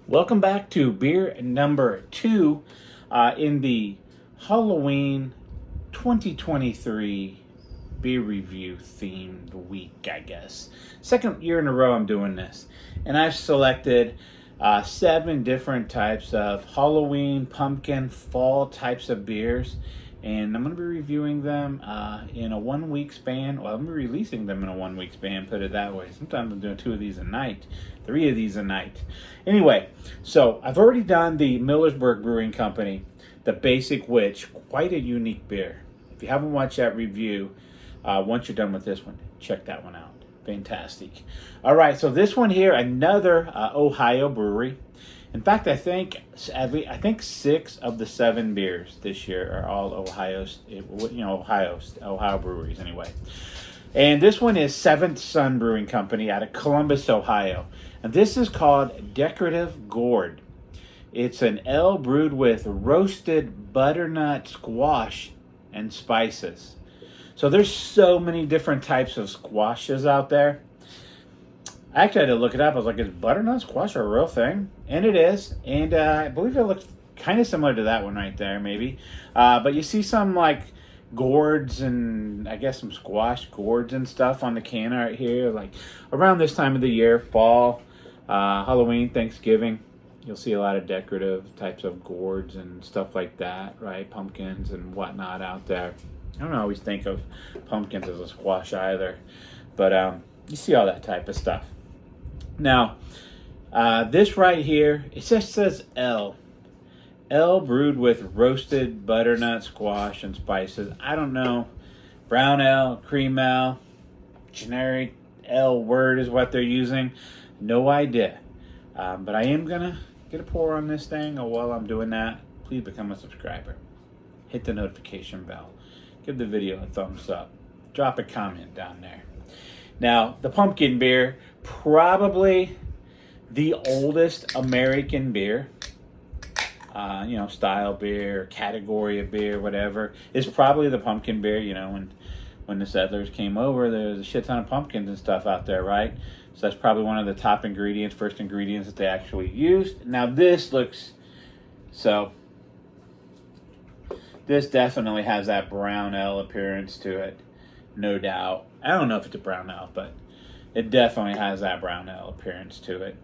Welcome back to beer number 2 in the Halloween 2023 beer review themed week, I guess. Second year in a row I'm doing this. And I've selected 7 different types of Halloween, pumpkin, fall types of beers. And I'm going to be reviewing them in a 1 week span. Well, I'm going to be releasing them in a 1 week span, put it that way. Sometimes I'm doing 2 of these a night, 3 of these a night. Anyway, so I've already done the Millersburg Brewing Company, the Basic Witch, quite a unique beer. If you haven't watched that review, once you're done with this one, check that one out. Fantastic. All right, so this one here, another Ohio brewery. In fact, I think 6 of the 7 beers this year are all Ohio breweries anyway. And this one is Seventh Son Brewing Company out of Columbus, Ohio. And this is called Decorative Gourd. It's an ale brewed with roasted butternut squash and spices. So there's so many different types of squashes out there. I actually had to look it up. I was like, is butternut squash a real thing? And it is. And I believe it looks kind of similar to that one right there, maybe. But you see some like gourds and I guess some squash gourds and stuff on the can right here. Like around this time of the year, fall, Halloween, Thanksgiving, you'll see a lot of decorative types of gourds and stuff like that, right? Pumpkins and whatnot out there. I don't always think of pumpkins as a squash either. But you see all that type of stuff. Now, this right here, it just says ale. Ale brewed with roasted butternut squash and spices. I don't know. Brown ale, cream ale, generic ale word is what they're using. No idea. But I am going to get a pour on this thing. And while I'm doing that, please become a subscriber. Hit the notification bell. Give the video a thumbs up. Drop a comment down there. Now, the pumpkin beer, probably the oldest American beer, style beer, category of beer, whatever, is probably the pumpkin beer. When the settlers came over, there was a shit ton of pumpkins and stuff out there, right? So that's probably one of the top ingredients, first ingredients that they actually used. Now, this definitely has that brown ale appearance to it, no doubt. I don't know if it's a brown ale, but it definitely has that brown ale appearance to it.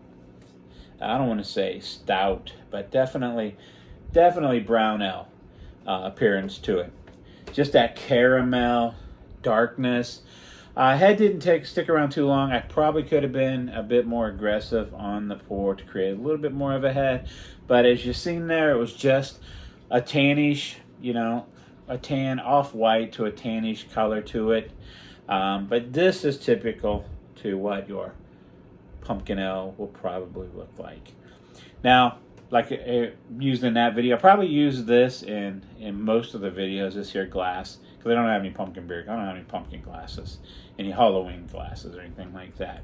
I don't want to say stout, but definitely brown ale appearance to it. Just that caramel darkness. Head didn't stick around too long. I probably could have been a bit more aggressive on the pour to create a little bit more of a head. But as you've seen there, it was just a tannish, a tan off-white to a tannish color to it. But this is typical to what your pumpkin ale will probably look like. Now, like used in that video, I probably use this in most of the videos, this here glass, because I don't have any pumpkin beer. I don't have any pumpkin glasses, any Halloween glasses or anything like that.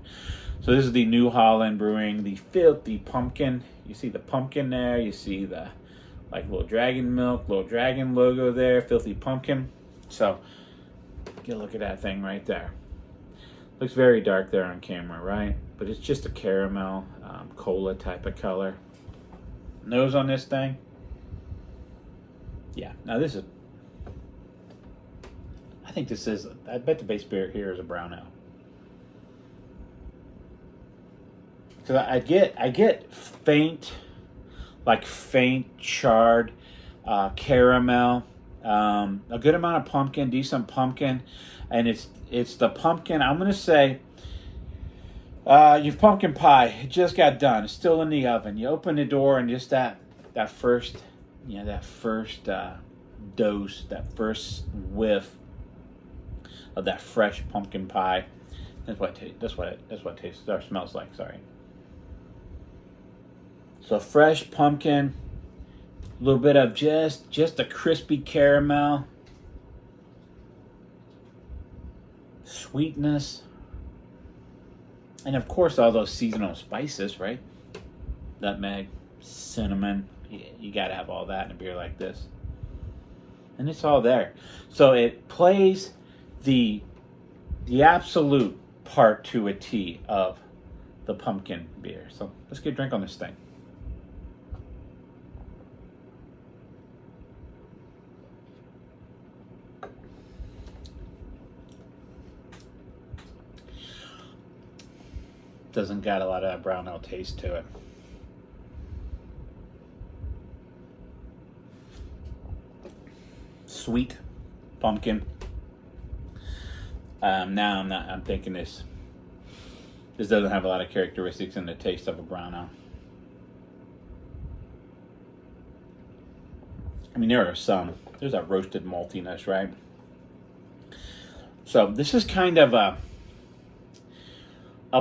So this is the New Holland Brewing, the Filthy Pumpkin. You see the pumpkin there. You see the little dragon milk, little dragon logo there, Filthy Pumpkin. So get a look at that thing right there. Looks very dark there on camera, right? But it's just a caramel, cola type of color. Nose on this thing. Yeah, now I bet the base beer here is a brown ale. So I get faint charred caramel, a good amount of pumpkin, decent pumpkin, and it's the pumpkin. I'm gonna say your pumpkin pie. It just got done. It's still in the oven. You open the door and just that first dose, that first whiff of that fresh pumpkin pie. That's what it tastes or smells like. Sorry. So fresh pumpkin, a little bit of just a crispy caramel, sweetness, and of course all those seasonal spices, right? Nutmeg, cinnamon. You got to have all that in a beer like this. And it's all there. So it plays the absolute part to a T of the pumpkin beer. So let's get a drink on this thing. Doesn't got a lot of that brown ale taste to it. Sweet pumpkin. Now I'm thinking this doesn't have a lot of characteristics in the taste of a brown ale. I mean, there are some. There's that roasted maltiness, right? So this is kind of a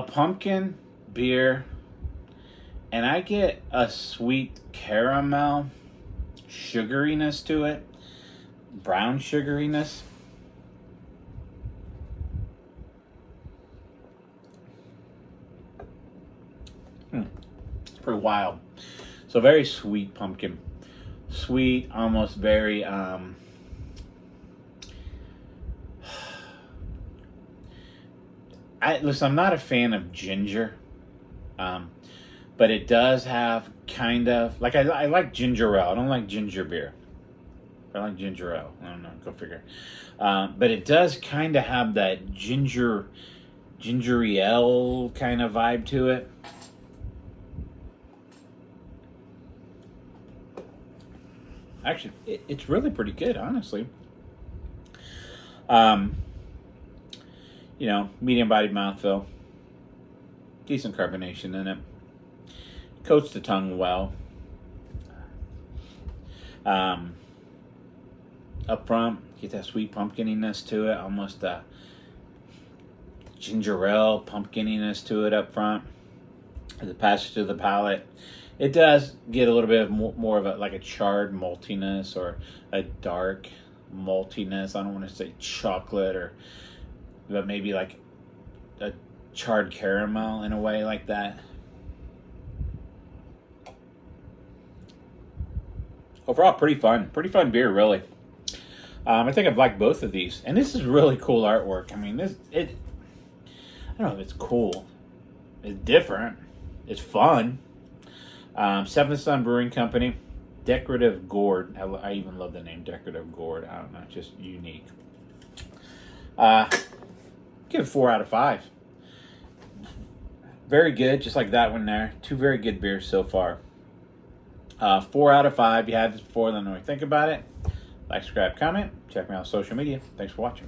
pumpkin beer, and I get a sweet caramel sugariness to it, brown sugariness. It's pretty wild. So very sweet pumpkin. Sweet, almost very listen, I'm not a fan of ginger, but it does have kind of like I like ginger ale. I don't like ginger beer. I like ginger ale. I don't know. Go figure. But it does kind of have that gingery ale kind of vibe to it. Actually, it's really pretty good, honestly. Medium-bodied mouthfeel, decent carbonation in it, coats the tongue well. Up front, get that sweet pumpkininess to it, almost a ginger ale pumpkininess to it up front. As it passes through the palate, it does get a little bit of more of a charred maltiness or a dark maltiness. I don't want to say chocolate but maybe like a charred caramel in a way like that. Overall, pretty fun beer, really. I think I've liked both of these, and this is really cool artwork. I mean, I don't know if it's cool. It's different. It's fun. Seventh Sun Brewing Company, Decorative Gourd. I even love the name Decorative Gourd. I don't know, just unique. Give it 4 out of 5. Very good, just like that one there. 2 very good beers so far. 4 out of 5. You had this before, let me know what you think about it. Like, subscribe, comment. Check me out on social media. Thanks for watching.